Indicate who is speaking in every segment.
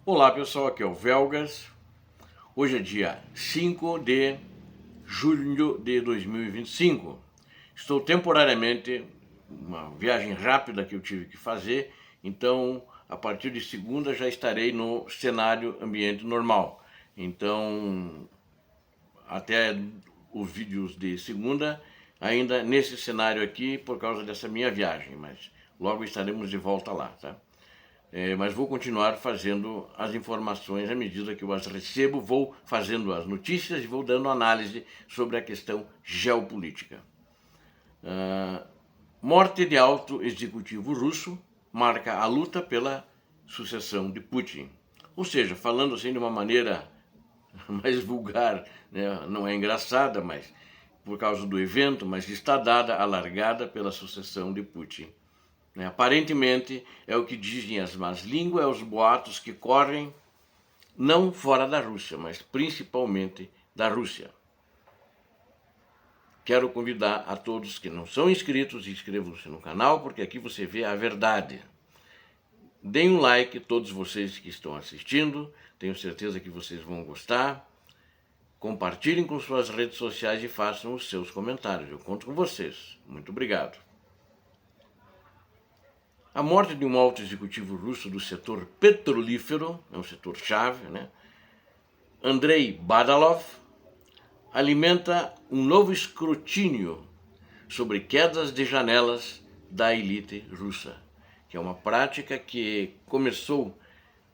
Speaker 1: Olá pessoal, aqui é o Velgas. Hoje é dia 5 de julho de 2025. Estou temporariamente, uma viagem rápida que eu tive que fazer, então a partir de segunda já estarei no cenário ambiente normal. Então, até os vídeos de segunda, ainda nesse cenário aqui por causa dessa minha viagem, mas logo estaremos de volta lá, tá? Mas vou continuar fazendo as informações à medida que eu as recebo, vou fazendo as notícias e vou dando análise sobre a questão geopolítica. Morte de alto executivo russo marca a luta pela sucessão de Putin. Ou seja, falando assim de uma maneira mais vulgar, né? Não é engraçada, mas por causa do evento, mas está dada a largada pela sucessão de Putin. Aparentemente, é o que dizem as más línguas, é os boatos que correm, não fora da Rússia, mas principalmente da Rússia. Quero convidar a todos que não são inscritos, inscrevam-se no canal, porque aqui você vê a verdade. Deem um like, todos vocês que estão assistindo, tenho certeza que vocês vão gostar. Compartilhem com suas redes sociais e façam os seus comentários, eu conto com vocês. Muito obrigado. A morte de um alto executivo russo do setor petrolífero, é um setor-chave, né? Andrei Badalov, alimenta um novo escrutínio sobre quedas de janelas da elite russa, que é uma prática que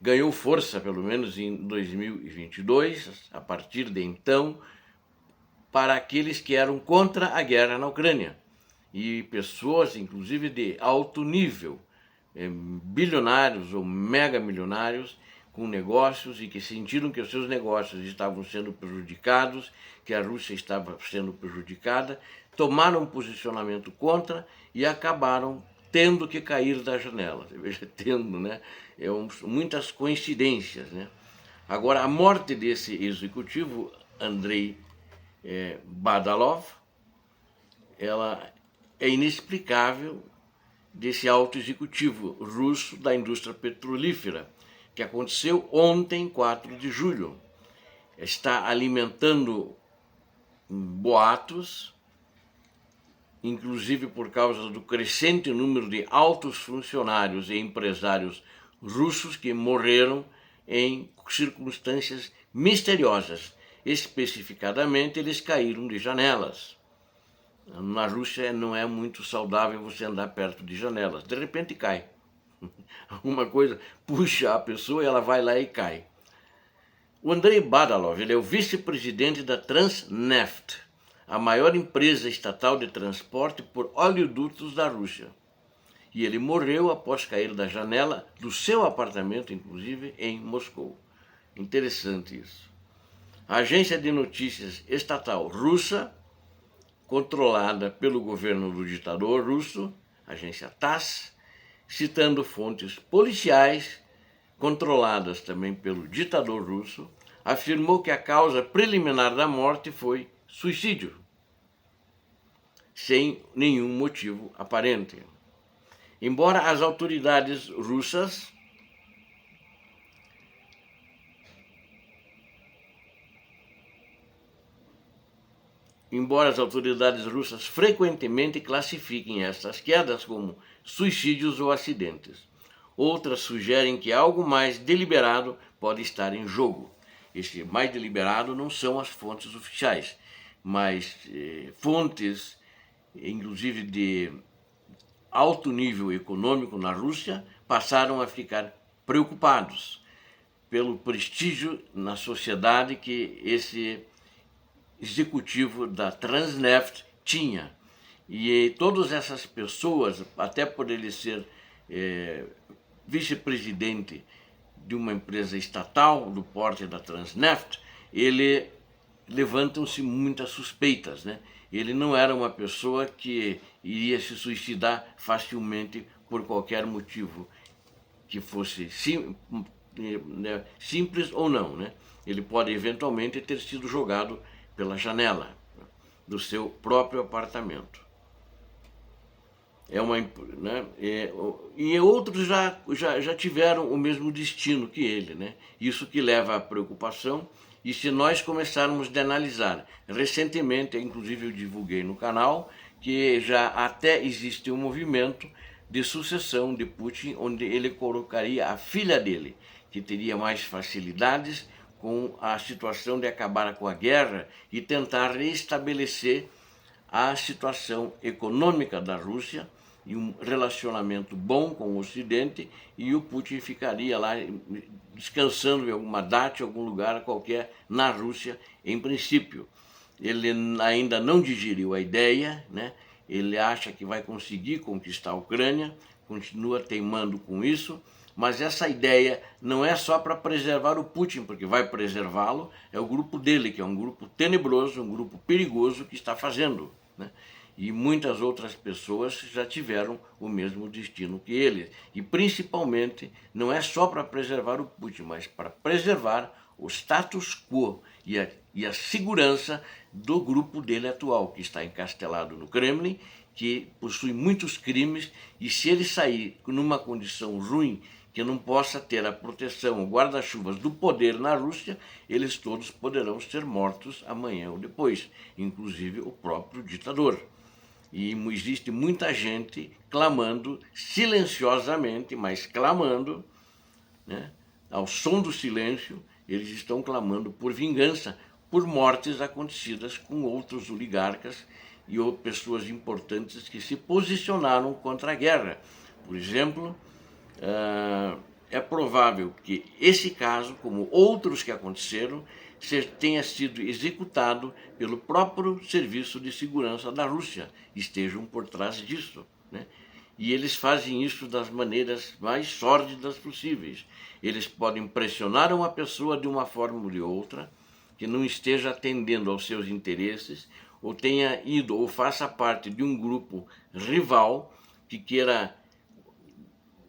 Speaker 1: ganhou força pelo menos em 2022, a partir de então, para aqueles que eram contra a guerra na Ucrânia, e pessoas, inclusive, de alto nível, bilionários ou mega milionários com negócios e que sentiram que os seus negócios estavam sendo prejudicados, que a Rússia estava sendo prejudicada, tomaram um posicionamento contra e acabaram tendo que cair da janela. Veja, tendo, né? Muitas coincidências, né? Agora, a morte desse executivo, Andrei Badalov, ela é inexplicável, desse alto executivo russo da indústria petrolífera, que aconteceu ontem, 4 de julho. Está alimentando boatos, inclusive por causa do crescente número de altos funcionários e empresários russos que morreram em circunstâncias misteriosas. Especificadamente, eles caíram de janelas. Na Rússia não é muito saudável você andar perto de janelas. De repente cai. Alguma coisa puxa a pessoa e ela vai lá e cai. O Andrei Badalov, ele é o vice-presidente da Transneft, a maior empresa estatal de transporte por oleodutos da Rússia. E ele morreu após cair da janela do seu apartamento, inclusive, em Moscou. Interessante isso. A agência de notícias estatal russa, controlada pelo governo do ditador russo, a agência TASS, citando fontes policiais controladas também pelo ditador russo, afirmou que a causa preliminar da morte foi suicídio, sem nenhum motivo aparente. Embora as autoridades russas frequentemente classifiquem estas quedas como suicídios ou acidentes. Outras sugerem que algo mais deliberado pode estar em jogo. Este mais deliberado não são as fontes oficiais, mas fontes, inclusive de alto nível econômico na Rússia, passaram a ficar preocupados pelo prestígio na sociedade que esse executivo da Transneft tinha. E todas essas pessoas, até por ele ser vice-presidente de uma empresa estatal do porte da Transneft, levantam-se muitas suspeitas, né? Ele não era uma pessoa que iria se suicidar facilmente por qualquer motivo, que fosse simples ou não, né? Ele pode eventualmente ter sido jogado pela janela do seu próprio apartamento. né, e outros já tiveram o mesmo destino que ele, né? Isso que leva à preocupação. E se nós começarmos a analisar, recentemente, inclusive eu divulguei no canal, que já até existe um movimento de sucessão de Putin, onde ele colocaria a filha dele, que teria mais facilidades com a situação de acabar com a guerra e tentar restabelecer a situação econômica da Rússia e um relacionamento bom com o Ocidente, e o Putin ficaria lá descansando em alguma data, em algum lugar qualquer na Rússia, em princípio. Ele ainda não digeriu a ideia, né? Ele acha que vai conseguir conquistar a Ucrânia, continua teimando com isso, mas essa ideia não é só para preservar o Putin, porque vai preservá-lo, é o grupo dele, que é um grupo tenebroso, um grupo perigoso que está fazendo, né? E muitas outras pessoas já tiveram o mesmo destino que ele. E principalmente, não é só para preservar o Putin, mas para preservar o status quo e a segurança do grupo dele atual, que está encastelado no Kremlin, que possui muitos crimes, e se ele sair numa condição ruim, que não possa ter a proteção, o guarda-chuvas do poder na Rússia, eles todos poderão ser mortos amanhã ou depois, inclusive o próprio ditador. E existe muita gente clamando silenciosamente, mas clamando, né, ao som do silêncio, eles estão clamando por vingança, por mortes acontecidas com outros oligarcas e ou pessoas importantes que se posicionaram contra a guerra. Por exemplo, é provável que esse caso, como outros que aconteceram, tenha sido executado pelo próprio Serviço de Segurança da Rússia, estejam por trás disso, né? E eles fazem isso das maneiras mais sórdidas possíveis. Eles podem pressionar uma pessoa de uma forma ou de outra, que não esteja atendendo aos seus interesses, ou tenha ido ou faça parte de um grupo rival que queira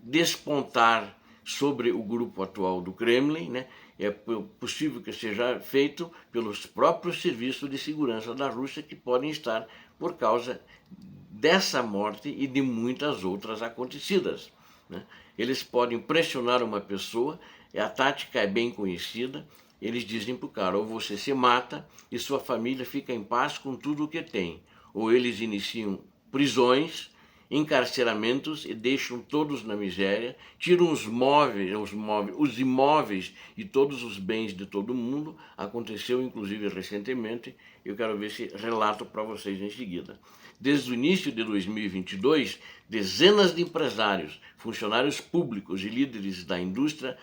Speaker 1: despontar sobre o grupo atual do Kremlin, né? É possível que seja feito pelos próprios serviços de segurança da Rússia, que podem estar por causa dessa morte e de muitas outras acontecidas, né? Eles podem pressionar uma pessoa, a tática é bem conhecida, eles dizem para o cara, ou você se mata e sua família fica em paz com tudo o que tem, ou eles iniciam prisões, encarceramentos e deixam todos na miséria, tiram os imóveis e todos os bens de todo mundo. Aconteceu inclusive recentemente, eu quero ver esse relato para vocês em seguida. Desde o início de 2022, dezenas de empresários, funcionários públicos e líderes da indústria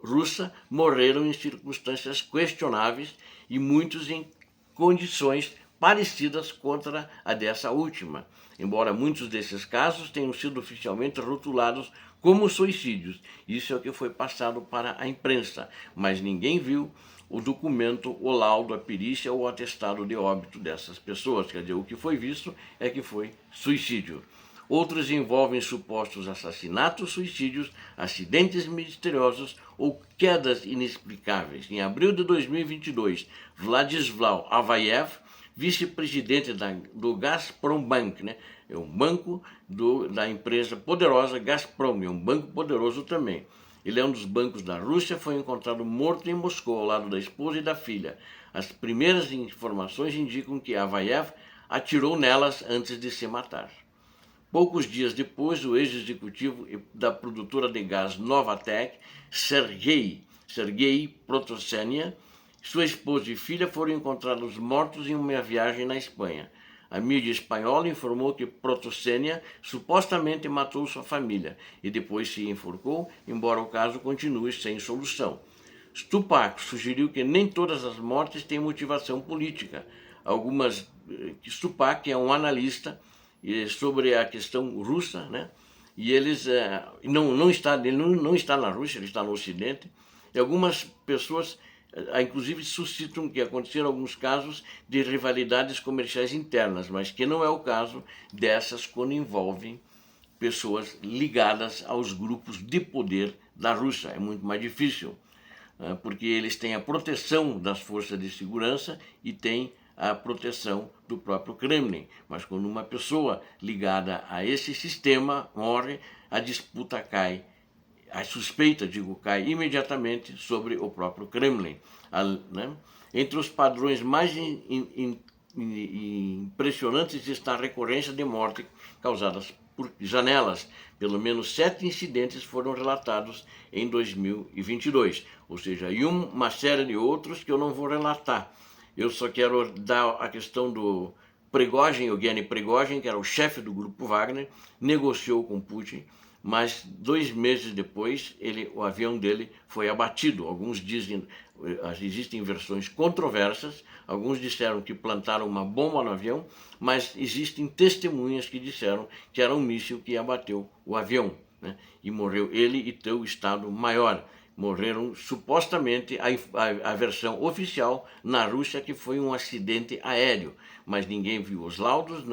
Speaker 1: russa morreram em circunstâncias questionáveis e muitos em condições parecidas contra a dessa última, embora muitos desses casos tenham sido oficialmente rotulados como suicídios. Isso é o que foi passado para a imprensa, mas ninguém viu o documento, o laudo, a perícia ou o atestado de óbito dessas pessoas. Quer dizer, o que foi visto é que foi suicídio. Outros envolvem supostos assassinatos, suicídios, acidentes misteriosos ou quedas inexplicáveis. Em abril de 2022, Vladislav Avayev, vice-presidente do Gazprom Bank, né? É um banco da empresa poderosa Gazprom, é um banco poderoso também. Ele é um dos bancos da Rússia, foi encontrado morto em Moscou, ao lado da esposa e da filha. As primeiras informações indicam que Avayev atirou nelas antes de se matar. Poucos dias depois, o ex-executivo da produtora de gás Novatek, Sergei Protosenia, sua esposa e filha foram encontrados mortos em uma viagem na Espanha. A mídia espanhola informou que Protosenia supostamente matou sua família e depois se enforcou, embora o caso continue sem solução. Stupak sugeriu que nem todas as mortes têm motivação política. Stupak é um analista sobre a questão russa, né? E ele não está na Rússia, ele está no Ocidente. E algumas pessoas, inclusive, suscitam que aconteceram alguns casos de rivalidades comerciais internas, mas que não é o caso dessas quando envolvem pessoas ligadas aos grupos de poder da Rússia. É muito mais difícil, porque eles têm a proteção das forças de segurança e têm a proteção do próprio Kremlin. Mas quando uma pessoa ligada a esse sistema morre, a disputa cai, a suspeita, cai imediatamente sobre o próprio Kremlin. Né? Entre os padrões mais impressionantes está a recorrência de morte causadas por janelas. Pelo menos 7 incidentes foram relatados em 2022, ou seja, e uma série de outros que eu não vou relatar. Eu só quero dar a questão do Prigozhin, Evgeny Prigozhin, que era o chefe do grupo Wagner, negociou com Putin, mas 2 meses depois o avião dele foi abatido. Alguns dizem, existem versões controversas, alguns disseram que plantaram uma bomba no avião, mas existem testemunhas que disseram que era um míssil que abateu o avião, né? E morreu ele e teu Estado-Maior. Morreram supostamente a versão oficial na Rússia que foi um acidente aéreo, mas ninguém viu os laudos,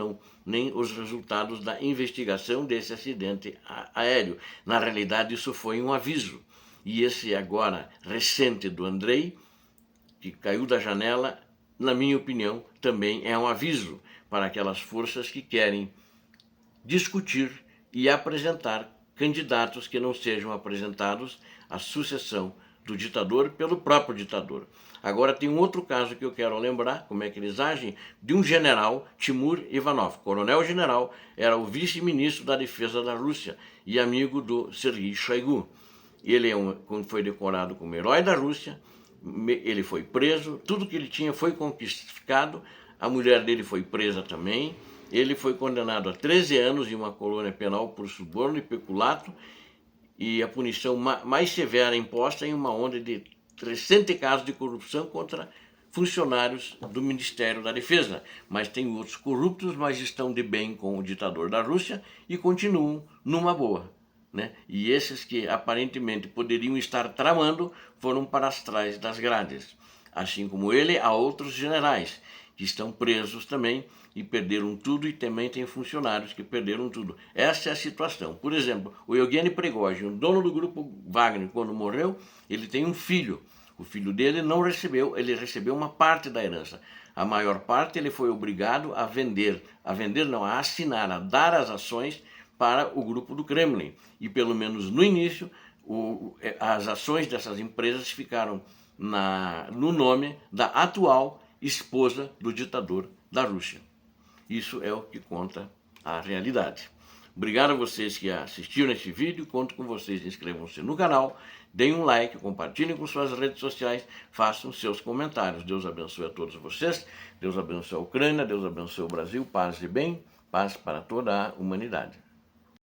Speaker 1: nem os resultados da investigação desse acidente aéreo. Na realidade, isso foi um aviso. E esse agora recente do Andrei, que caiu da janela, na minha opinião, também é um aviso para aquelas forças que querem discutir e apresentar candidatos que não sejam apresentados à sucessão do ditador pelo próprio ditador. Agora tem um outro caso que eu quero lembrar, como é que eles agem, de um general, Timur Ivanov. Coronel-general, era o vice-ministro da defesa da Rússia e amigo do Sergei Shoigu. Ele foi decorado como herói da Rússia, ele foi preso, tudo que ele tinha foi confiscado, a mulher dele foi presa também. Ele foi condenado a 13 anos em uma colônia penal por suborno e peculato, e a punição mais severa imposta em uma onda de 300 casos de corrupção contra funcionários do Ministério da Defesa. Mas tem outros corruptos, mas estão de bem com o ditador da Rússia e continuam numa boa, né? E esses que aparentemente poderiam estar tramando foram para as trás das grades. Assim como ele, há outros generais que estão presos também e perderam tudo, e também tem funcionários que perderam tudo. Essa é a situação. Por exemplo, o Evgeny Prigozhin, o dono do grupo Wagner, quando morreu, ele tem um filho. O filho dele não recebeu, ele recebeu uma parte da herança. A maior parte ele foi obrigado a assinar, a dar as ações para o grupo do Kremlin. E pelo menos no início, as ações dessas empresas ficaram no nome da atual esposa do ditador da Rússia. Isso é o que conta a realidade. Obrigado a vocês que assistiram esse vídeo, conto com vocês, inscrevam-se no canal, deem um like, compartilhem com suas redes sociais, façam seus comentários. Deus abençoe a todos vocês, Deus abençoe a Ucrânia, Deus abençoe o Brasil, paz e bem, paz para toda a humanidade.